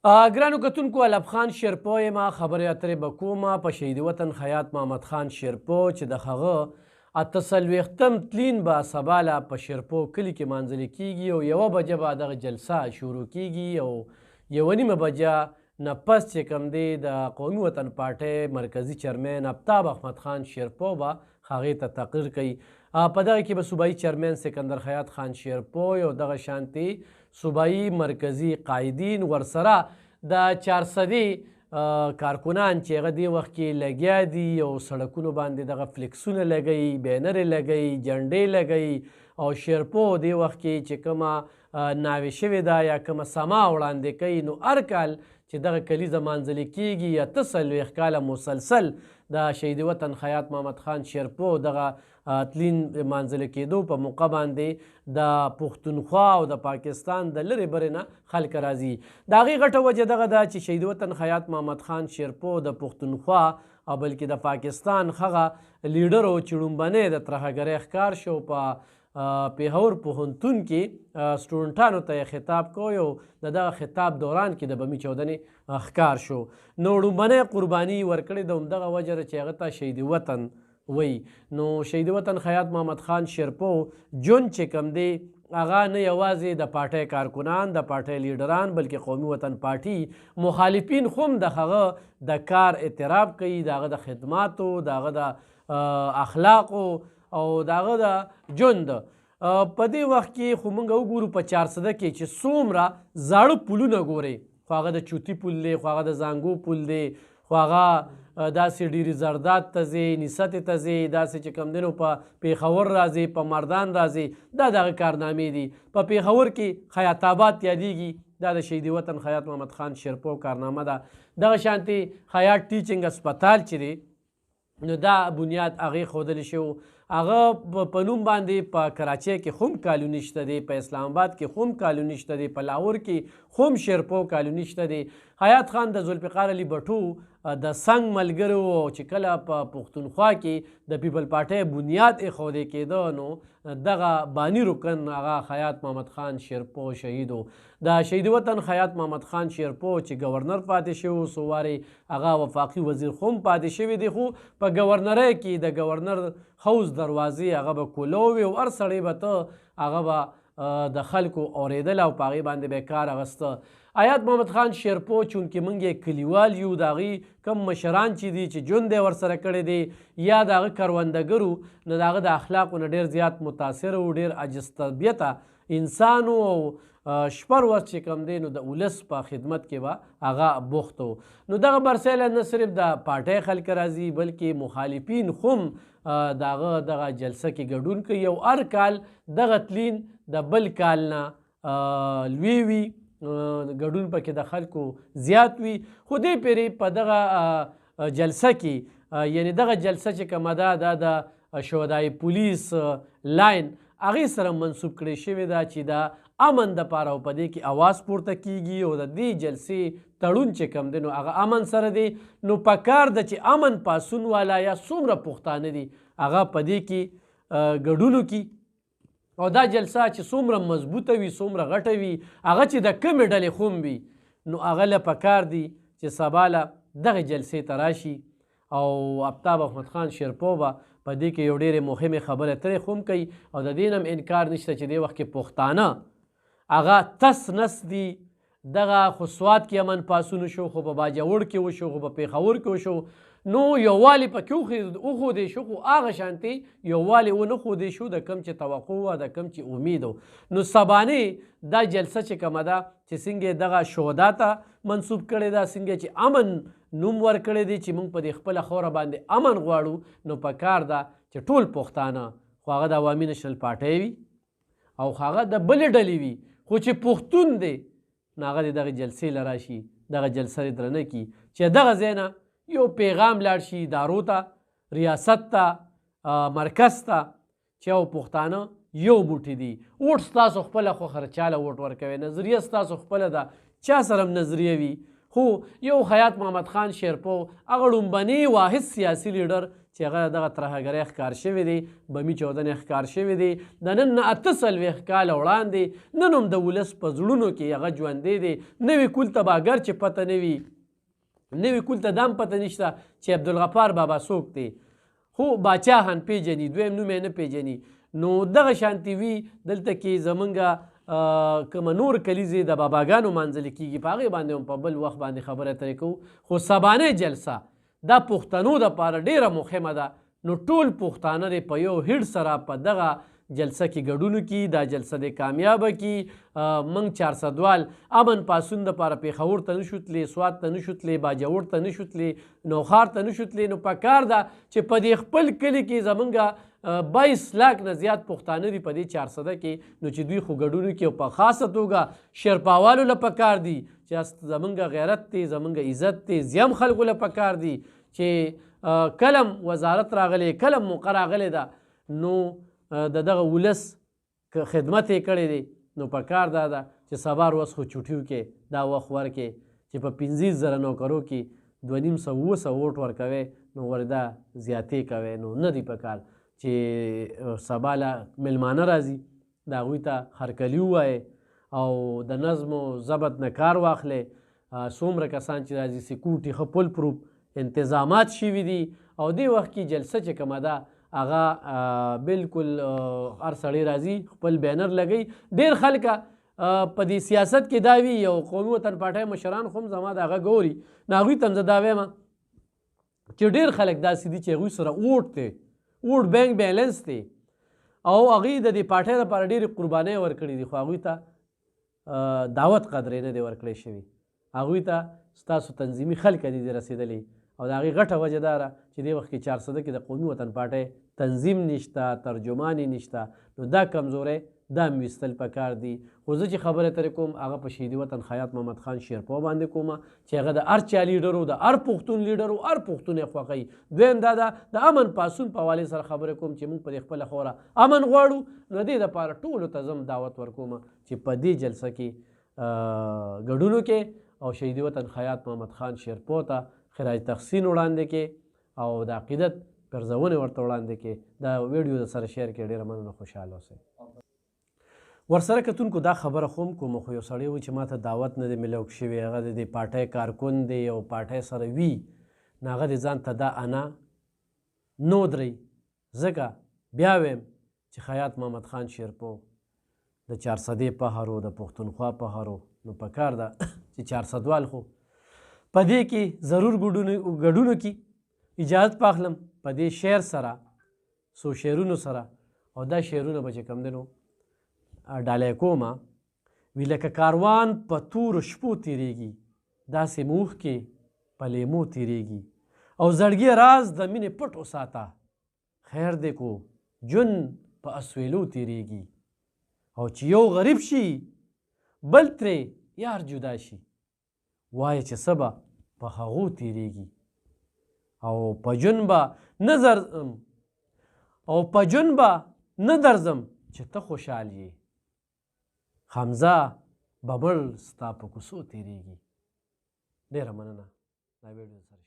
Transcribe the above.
ګرانو کتونکو علب خان شیرپو یم خبرې اترې به کومه په شهید وطن خیاط محمد خان شیرپو چې د هغه 78م تلین به سباله په شیرپو کلي کې مانځلې کیږي او 1 بجه به دغه جلسه شروع کیږي او 1 بجه نه پس چې کوم دی د قومي وطن پارټۍ مرکزي چیرمن آفتاب احمد خان شیرپو به هغې ته تقریر کوي. په دغه کې به صوبایي چیرمن سکندر حیات خان شیرپو او دغه شانتي صوبایي مرکزي قایدین ورسره د 400 کارکنان چې هغه دې وخت کې لګیا دي او سړکونو باندې دغه فلیکسونه لګوي، بینرې لګوي، جنډې لګوي او شیرپو دې وخت کې چې کومه ناوې شوې ده یا کومه سما وړاندې کوي نو هر کال چې دغه کلیزه مانځلې کیږي 48 کاله مسلسل د شهید وطن خیاط محمد خان شیرپو دغه تلین مانځلې کېدو په موقع باندې د پښتونخوا او د پاکستان د لرې برې نه خلک راځي. د هغې غټه وجه دغه ده چې شهید وطن خیاط محمد خان شیرپو د پښتونخوا او بلکې د پاکستان هغه لیډر او چې لومبنی د ترهګرۍ ښکار شو په پیښور پوهنتون کې سټوډنټانو ته خطاب کوي او د دغه خطاب دوران کې د بمي چاودنې ښکار شو. نو لومبنی قرباني ورکړې د همدغه وجه ده چې هغه ته شهید وطن وی. نو شهید وطن خیاط محمد خان شیرپو جون چې کوم دی هغه نه یوازې د پارټۍ کارکنان د پارټۍ لیډران بلکې قومي وطن پارټي مخالفین هم د هغه د کار اعتراف کوي، د هغه د خدماتو، د هغه د اخلاقو او د هغه د ژوند. په دې وخت کې خو موږ وګورو په 400 کې چې څومره زاړه پلونه ګورئ، خو هغه د چوتي پل دی، خو هغه د زانګو پل دی، خو هغه داسې ډیرې زرداد ته ځي، نیستې ته ځي، داسې چې کوم دی نو په پیښور راځي، په مردان راځي، دا دغه کارنامې دي. په پیښور کې خیاط آباد یادیږي، دا د شهید وطن خیاط محمد خان شیرپو کارنامه ده. دغه شانتي خیاط ټیچنګ هسپتال چې دی نو دا بنیاد هغې ښودلی شو. هغه په نوم باندې په کراچۍ کې هم کالوني شته دی، په اسلام آباد کې هم کالوني شته دی، په لاهور کې هم شیرپو کالوني شته دی. حیات خان د ذوالفقار علي بټو د څنګ ملګرو چې کله په پښتونخوا کې د پیپل پارټۍ بنیاد ایښودی کېده نو دغه بانی رکن هغه حیات محمد خان شیرپو شهید و. د شهید وطن حیات محمد خان شیرپو چې گورنر پاتې شو، څو وارې هغه وفاقي وزیر هم پاتې شوی دی، خو په گورنرۍ کې د گورنر حوض دروازې هغه به کولو وي او هر سړی به ته هغه به د خلکو اورېدل او په هغې باندې به یې کار اخیسته. حیات محمد خان شیرپو چونکې موږ یې کلیوال یو، د هغې کم مشران چې دي چې ژوند یې ورسره کړی دی یا د هغه کروندګرو نو د هغه د اخلاقو نه ډېر زیات متاثره و، ډېر عاجز طبیعته انسان و او شپر ورځ چې کوم دی نو د ولس په خدمت کې به هغه بوخت و. نو دغه برسیله نه صرف د پارټۍ خلک راځي بلکې مخالفین هم د هغه دغه جلسه کې ګډون کوي او هر کال دغه تلین د بل کال نه لوی وي، ګډون پکې د خلکو زیات وي. خو دې پیرې په دغه جلسه کې یعنی دغه جلسه چې کومه ده دا د شهدای پولیس لاین هغې سره منسوب کړې شوې ده چې د امن دپاره او په دې کې اواز پورته کیږي او د دې جلسې تړون چې کوم دی نو هغه امن سره دی. نو پکار ده چې امن پاسون والا یا څومره پښتانه دي هغه په دې کې ګډون وکړي او دا جلسه چې څومره مضبوطه وي، څومره غټه وي، هغه چې د کمې ډلې خوم وي نو هغه له پکار دي چې سباله دغه جلسې ته راشي. او آفتاب احمد خان شیرپو به په دې کې یو ډېرې مهمې خبرې اترې هم کوي او د دې هم انکار نشته چې دې وخت کې پښتانه هغه تس نس دي. دغه خو سوات کې امن پاسون شو، خو په باجوړ کې وشو، خو په پیښور کې وشو، نو یووالی پکې وښودی شو، خو هغه شانتې یووالی ونه ښودی شو د کم چې توقع وه، د کم چې امید و. نو سبانې دا جلسه چې کومه ده چې څنګه دغه شهدا ته منسوب کړې ده، څنګه چې امن نوم ورکړی دی چې موږ په دې خپله خوره باندې امن غواړو نو پکار ده چې ټول پښتانه خو هغه د عوامي نشنل پارټۍ وي او هغه د بلې ډلې وي، خو چې پښتون دی نو هغه د دغه جلسې له راشي، دغه جلسه یې درنه کړي چې دغه ځای نه یو پیغام لاړ شي ادارو ته، ریاست ته، مرکز ته چې او پښتانه یو موټی دي. ووټ ستاسو خپله خوښه چاله ووټ ورکوئ، نظریه ستاسو خپله ده، چا سره هم نظریه وي. خو یو حیات محمد خان شیرپو هغه لومبنی واحد سیاسي لیډر چې هغه دغه ترهګرۍ ښکار شوی دی، بمي چاودنې ښکار شوی دی. د نن نه 48 کاله وړاندې نن هم د ولس په زړونو کې هغه ژوندی دی. نوي کول ته به اګر چې پته نه وي، نوي کول ته دا هم پته نشته چې عبدالغفار بابا څوک دی، خو باچا خان پیژني، دویم نوم یې نه پیژني. نو دغه شانتي وي دلته کې زمونږ کومه نور کلیزې د باباګانو مانځلې کېږي، په هغې باندې هم په بل وخت باندې خبرې اترې کوو. خو سبانۍ جلسه دا پښتنو دپاره ډیره مهمه ده. نو ټول پښتانه دې په یو هیډ سره په دغه جلسه کې ګډون کړي، دا جلسه دې کامیابه کړي. موږ 400 امن پاسون دپاره پېښور ته نشو تللی، سوات ته نشو تللی، باجوړ ته نشو تللی، نوښار ته نشو تللی. نو پکار ده چې په دې خپل کلي کې زمونږ 22 لاک نه زیات پښتانه دي په دې 400 کې. نو چې دوی خو ګډون کړي او په خاصه توګه شرپاوالو له پکار دي چې زمونږ غیرت دی، زمونږ عزت دی. زیم خلکو له پکار دي چې کلم وزارت راغلی، کلم موقع راغلی ده، نو د دغه ولس خدمت یې کړی دی. نو پکار دا ده چې سبا ورځ خو چوټیو کې دا وخت ورکې چې په 15,000 نوکرو کې 2,500 ووټ ورکوي، نو وردا زیاتې کوي. نو نه دی پکار چې سبا له میلمانه راځي د هغوی ته هرکلي ووایي او د نظم و ضبط نه کار واخلی. څومره کسان چې راځي سکیورټي ښه پل پروف انتظامات شوي دي. او دې وخت کې جلسه چې کومه ده هغه بالکل هر سړی راځي خپل بینر لګوي. ډېر خلکه په دې سیاست کې دا وي، یو قومي وطن پارټۍ مشران خو هم زما د هغه ګوري، نو هغوی ته هم زه دا وایم چې ډېر خلک داسې دي چې هغوی سره اوټ دی، اوټ بینک بیلنس دی، او هغوی د دې پارټۍ لپاره ډېرې قربانۍ ورکړي دي، خو هغوی ته دعوت قدرې نه دی ورکړی شوي. هغوی ته ستاسو تنظیمي خلک نه دي رسېدلی. او د هغې غټه وجه دا ده چې دې وخت کې 400 کې د قومي وطن پارټۍ تنظیم نشته، ترجمان یې نشته. نو دا کمزوری دا هم ویستل پکار دي. خو زه چې خبرې اترې کوم هغه په شهیدي وطن خیاط محمد خان شیرپو باندې کومه چې هغه د هر چا لیډر و، د هر پښتون لیډر و، هر پښتون یې خوښوي. دویم دا ده د امن پاسون په حوالې سره خبرې کوم چې موږ په دې خپله خوره امن غواړو. نو دې دپاره ټولو ته زه دعوت ورکوم چې په دې جلسه کې ګډون وکړي او شهیدي وطن خیاط محمد خان شیرپو ته خراج تحسین وړاندې کړي او د عقیدت پرزونې ورته وړاندې کړي. دا ویډیو د سره شیر کړي، ډېره مننه، خوشحاله اوسئ. ورسره کتونکو دا خبره خو هم کوم، خو یو سړی و چې ما ته دعوت نه دی میلاو شوی، هغه د دې پارټۍ کارکون دی او پارټۍ سره وي، نو هغه د ځان ته دا انا نه ودرئ. ځکه بیا ویم چې خیاط محمد خان شیرپو د 400 پهر و، د پښتونخوا پهر و. نو پکار ده چې 400 خو په دې کې ضرور ګډون وکړي. اجازت پاخلم په دې شعر سره، څو شعرونو سره، او دا شعرونه به چې کوم دی نو ډالۍ کومه. وي لکه کاروان په تورو شپو تیریږي، داسې موخ کې په لیمو تیریږي، او زړګي راز د مینې پټ وساته، خیر دی کو جون په اسویلو تیریږي. او چې یو غریب شي بل ترې یار جدا شي، وایه چې څه به په هغو تیریږي. او په جون به نه درځم، او په جون به نه درځم چې ته خوشحال یې، حمزه به مړ ستا په کوڅو تیریږي. ډېره مننه دا ویډیو سره